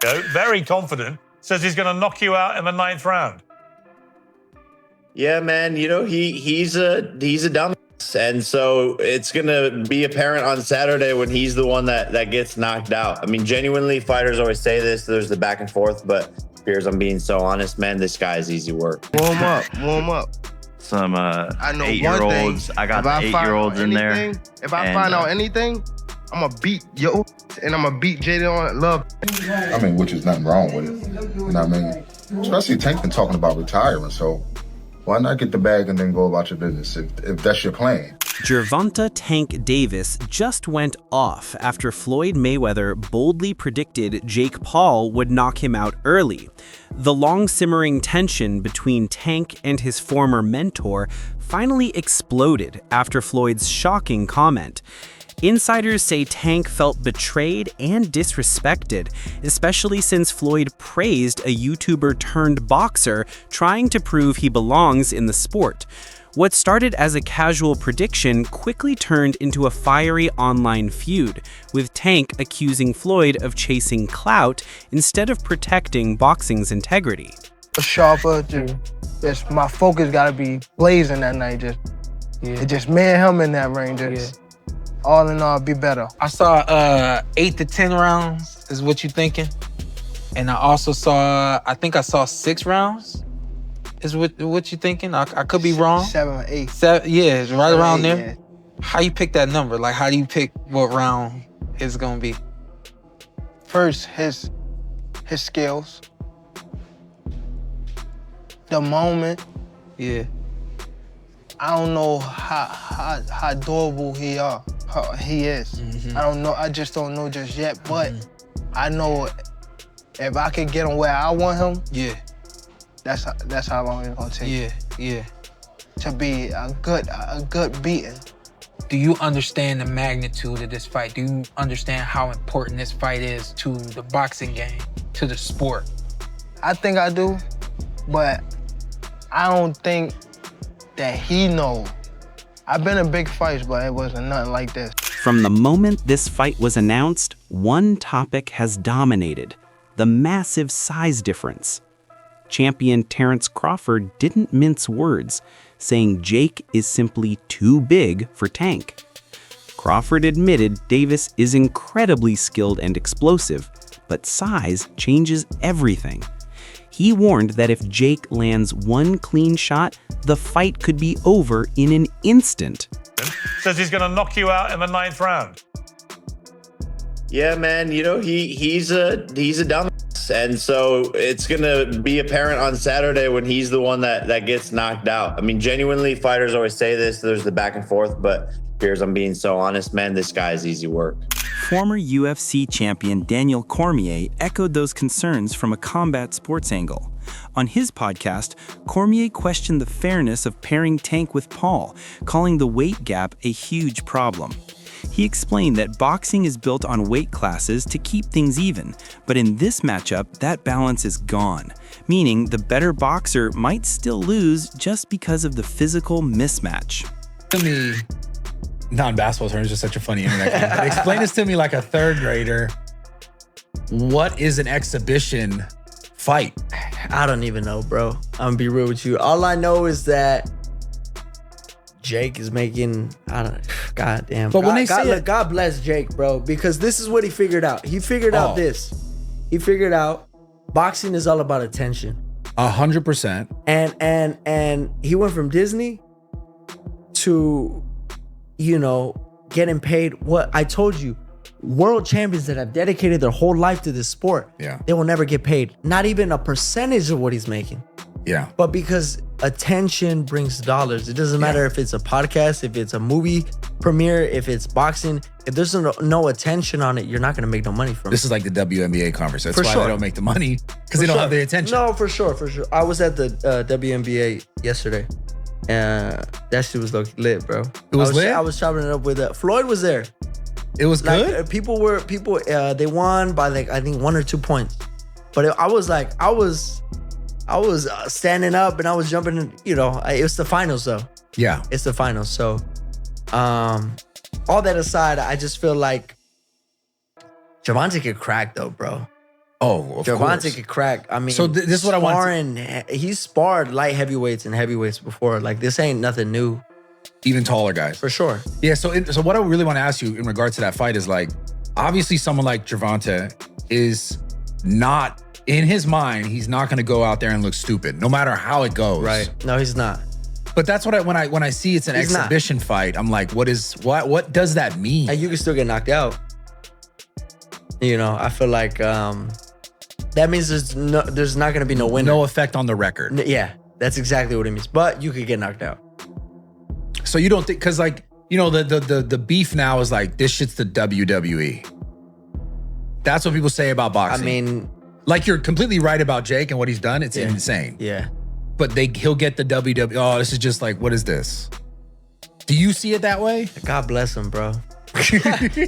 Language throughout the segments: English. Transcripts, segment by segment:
Very confident. Says he's going to knock you out in the 9th round. Yeah, man. You know, he's a dumbass, and so it's gonna be apparent on Saturday when he's the one that gets knocked out. I mean, genuinely, fighters always say this. There's the back and forth, but Piers, I'm being so honest, man. This guy is easy work. Warm up. Some I know 8-year-olds. I got the 8-year-olds in there. If I find out anything, I'm gonna beat yo, and I'm gonna beat Jaden on love. I mean, which is nothing wrong with it. You know what I mean? Especially Tank been talking about retiring, so why not get the bag and then go about your business if that's your plan? Gervonta Tank Davis just went off after Floyd Mayweather boldly predicted Jake Paul would knock him out early. The long-simmering tension between Tank and his former mentor finally exploded after Floyd's shocking comment. Insiders say Tank felt betrayed and disrespected, especially since Floyd praised a YouTuber turned boxer trying to prove he belongs in the sport. What started as a casual prediction quickly turned into a fiery online feud, with Tank accusing Floyd of chasing clout instead of protecting boxing's integrity. Sharper, just my focus gotta be blazing that night. Just me and him in that ring. All in all, be better. I saw 8 to 10 rounds is what you thinking, and I also saw, I think I saw 6 rounds. Is what you thinking? I could be wrong. 7 or 8. 7, yeah, it's right around there. Yeah. How you pick that number? Like, how do you pick what round it's gonna be? First, his skills. The moment. Yeah. I don't know how durable he is. Mm-hmm. I don't know. I just don't know just yet. But I know if I can get him where I want him. Yeah. That's how long it's gonna take. Yeah. To be a good beating. Do you understand the magnitude of this fight? Do you understand how important this fight is to the boxing game, to the sport? I think I do, but I don't think that he knows. I've been in big fights, but it wasn't nothing like this. From the moment this fight was announced, one topic has dominated: the massive size difference. Champion Terrence Crawford didn't mince words, saying Jake is simply too big for Tank. Crawford admitted Davis is incredibly skilled and explosive, but size changes everything. He warned that if Jake lands one clean shot, the fight could be over in an instant. Says he's going to knock you out in the 9th round. Yeah, man. You know, he's a dumbass, and so it's gonna be apparent on Saturday when he's the one that gets knocked out. I mean, genuinely, fighters always say this. There's the back and forth, but Piers, I'm being so honest, man. This guy is easy work. Former UFC champion Daniel Cormier echoed those concerns from a combat sports angle. On his podcast, Cormier questioned the fairness of pairing Tank with Paul, calling the weight gap a huge problem. He explained that boxing is built on weight classes to keep things even, but in this matchup, that balance is gone, meaning the better boxer might still lose just because of the physical mismatch. To me, non-basketball terms, just such a funny internet game. But explain this to me like a 3rd grader. What is an exhibition fight? I don't even know, bro. I'm gonna be real with you. All I know is that Jake is making, goddamn. But when they say look, God bless Jake, bro, because this is what he figured out. He figured out this. He figured out boxing is all about attention. 100%. And he went from Disney to, getting paid. What I told you, world champions that have dedicated their whole life to this sport, they will never get paid. Not even a percentage of what he's making. Yeah. But because attention brings dollars. It doesn't matter if it's a podcast, if it's a movie premiere, if it's boxing. If there's no attention on it, you're not going to make no money from it. This is like the WNBA conference. That's why they don't make the money, because they don't have the attention. No, for sure. I was at the WNBA yesterday. That shit was lit, bro. It was lit? I was chopping it up with Floyd was there. It was good? They won by I think 1 or 2 points. But I was standing up and I was jumping in, it was the finals though. Yeah. It's the finals. So, all that aside, I just feel like Gervonta could crack though, bro. Oh, of Gervonta course. could crack. I mean, So this is what I want. He's sparred light heavyweights and heavyweights before. Like, this ain't nothing new. Even taller guys. For sure. Yeah, so what I really want to ask you in regard to that fight is, like, obviously someone like Gervonta is not, in his mind, he's not going to go out there and look stupid, no matter how it goes. Right. No, he's not. But that's what when I see it's an He's not. exhibition fight, I'm like, what does that mean? Like, you can still get knocked out. You know, I feel like that means there's not going to be no winner. No effect on the record. Yeah, that's exactly what it means. But you could get knocked out. So you don't think, because, like, you know, the beef now is like, this shit's the WWE. That's what people say about boxing. I mean, like, you're completely right about Jake and what he's done. It's insane. Yeah. But he'll get the WWE. Oh, this is just like, what is this? Do you see it that way? God bless him, bro.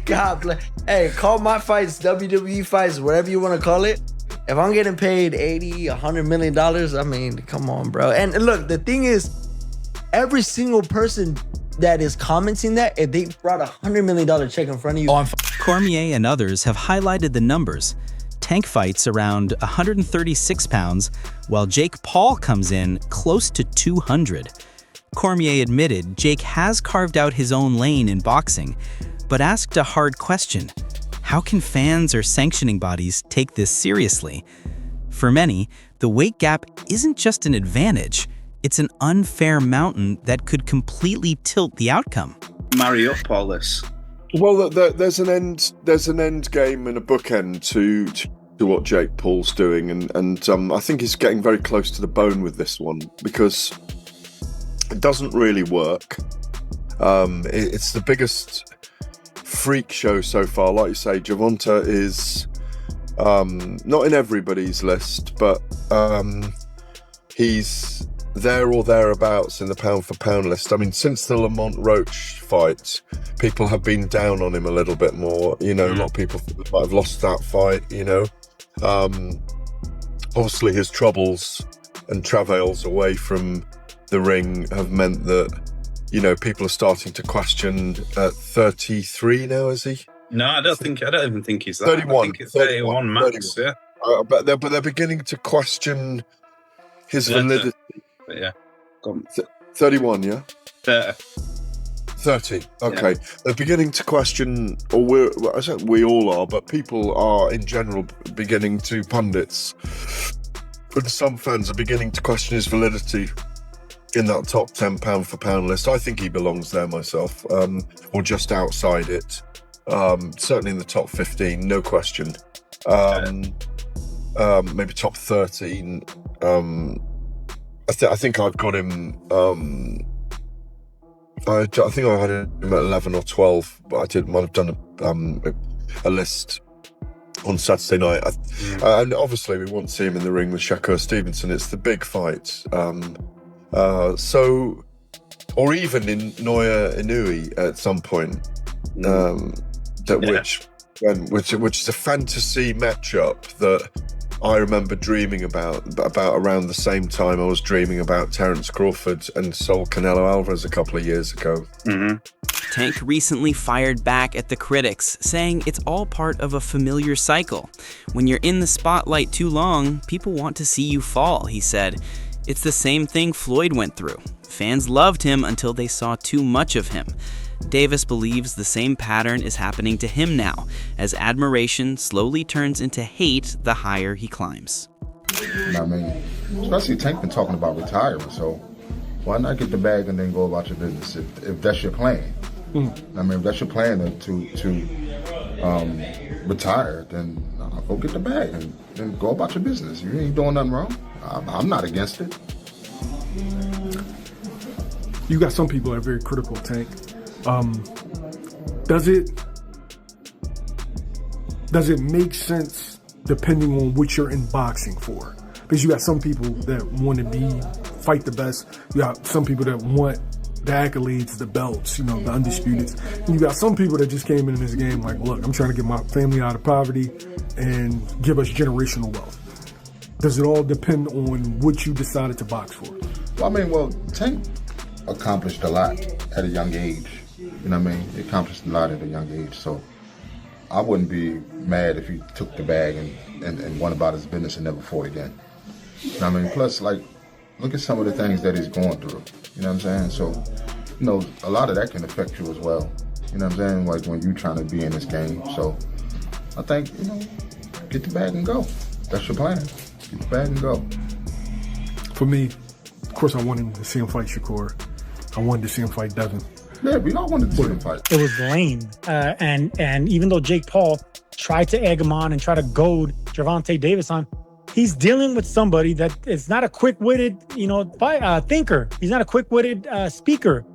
God bless. Hey, call my fights WWE fights, whatever you want to call it. If I'm getting paid $80, $100 million, I mean, come on, bro. And look, the thing is, every single person that is commenting that, if they brought $100 million check in front of you. Cormier and others have highlighted the numbers. Tank fights around 136 pounds, while Jake Paul comes in close to 200. Cormier admitted Jake has carved out his own lane in boxing, but asked a hard question. How can fans or sanctioning bodies take this seriously? For many, the weight gap isn't just an advantage, it's an unfair mountain that could completely tilt the outcome. Marry up all this. Well, there's an end game and a bookend to what Jake Paul's doing, and I think he's getting very close to the bone with this one because it doesn't really work. It's the biggest freak show so far. Like you say, Gervonta is not in everybody's list, but he's there or thereabouts in the pound for pound list. I mean, since the Lamont Roach fight, people have been down on him a little bit more. You know, a lot of people might have lost that fight, you know. Obviously his troubles and travails away from the ring have meant that, you know, people are starting to question 33 now, is he? No, I don't even think he's that. 31. I think it's 31 max, 31. Yeah. But they're beginning to question his validity. But yeah. Go on. 31, yeah? 30. Okay. Yeah. They're beginning to question, or I said we all are, but people are in general beginning to, pundits, and some fans are beginning to question his validity in that top 10 pound for pound list. I think he belongs there myself, or just outside it. Certainly in the top 15, no question. Maybe top 13. I think I've got him. I think I had him at 11 or 12, but I might have done a list on Saturday night. And obviously we want to see him in the ring with Shakur Stevenson. It's the big fight. So, or even in Naoya Inoue at some point, which is a fantasy matchup that I remember dreaming about around the same time I was dreaming about Terence Crawford and Saul Canelo Alvarez a couple of years ago. Tank recently fired back at the critics, saying it's all part of a familiar cycle. When you're in the spotlight too long, people want to see you fall, he said. It's the same thing Floyd went through. Fans loved him until they saw too much of him. Davis believes the same pattern is happening to him now, as admiration slowly turns into hate the higher he climbs. You know what I mean? Especially Tank been talking about retiring, so why not get the bag and then go about your business if that's your plan? I mean, if that's your plan to retire, then go get the bag and go about your business. You ain't doing nothing wrong. I'm not against it. You got some people that are very critical, Tank. Does it make sense depending on what you're in boxing for? Because you got some people that want to fight the best. You got some people that want the accolades, the belts, you know, the undisputed. And you got some people that just came into this game like, look, I'm trying to get my family out of poverty and give us generational wealth. Does it all depend on what you decided to box for? Well, Tank accomplished a lot at a young age. You know what I mean? He accomplished a lot at a young age. So I wouldn't be mad if he took the bag and went about his business and never fought again. You know what I mean? Plus, like, look at some of the things that he's going through. You know what I'm saying? So, you know, a lot of that can affect you as well. You know what I'm saying? Like when you're trying to be in this game. So I think, you know, get the bag and go. That's your plan. Get the bag and go. For me, of course, I wanted to see him fight Shakur. I wanted to see him fight Devin. Yeah, we all wanted to see him fight. It was lame. And even though Jake Paul tried to egg him on and try to goad Gervonta Davis on, he's dealing with somebody that is not a quick-witted, thinker. He's not a quick-witted speaker.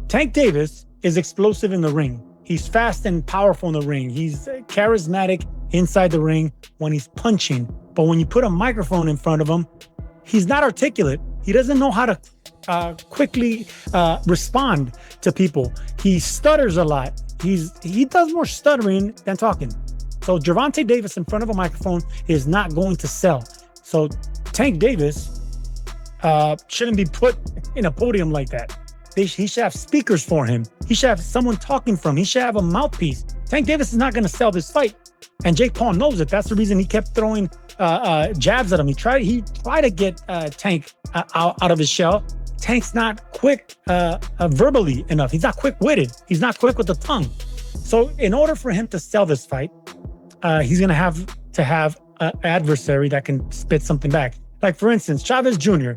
Tank Davis is explosive in the ring. He's fast and powerful in the ring. He's charismatic inside the ring when he's punching. But when you put a microphone in front of him, he's not articulate. He doesn't know how to quickly respond to people. He stutters a lot. He does more stuttering than talking. So Gervonta Davis in front of a microphone is not going to sell. So Tank Davis shouldn't be put in a podium like that. He should have speakers for him. He should have someone talking for him. He should have a mouthpiece. Tank Davis is not going to sell this fight. And Jake Paul knows it. That's the reason he kept throwing jabs at him. He tried to get Tank out of his shell. Tank's not quick verbally enough. He's not quick-witted. He's not quick with the tongue. So in order for him to sell this fight, he's going to have an adversary that can spit something back. Like, for instance, Chavez Jr.,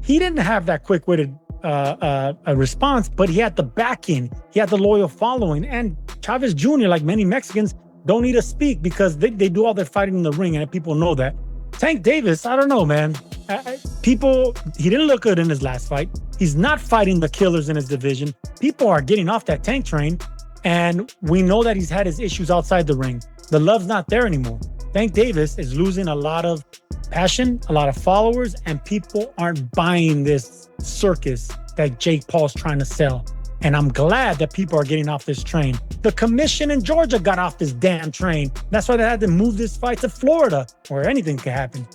he didn't have that quick-witted a response, but he had the backing, he had the loyal following. And Chavez Jr., like many Mexicans, don't need to speak because they do all their fighting in the ring, and people know that. Tank Davis, I don't know, man. He didn't look good in his last fight. He's not fighting the killers in his division. People are getting off that Tank train, and we know that he's had his issues outside the ring. The love's not there anymore. Tank Davis is losing a lot of passion, a lot of followers, and people aren't buying this circus that Jake Paul's trying to sell. And I'm glad that people are getting off this train. The commission in Georgia got off this damn train. That's why they had to move this fight to Florida, where anything could happen.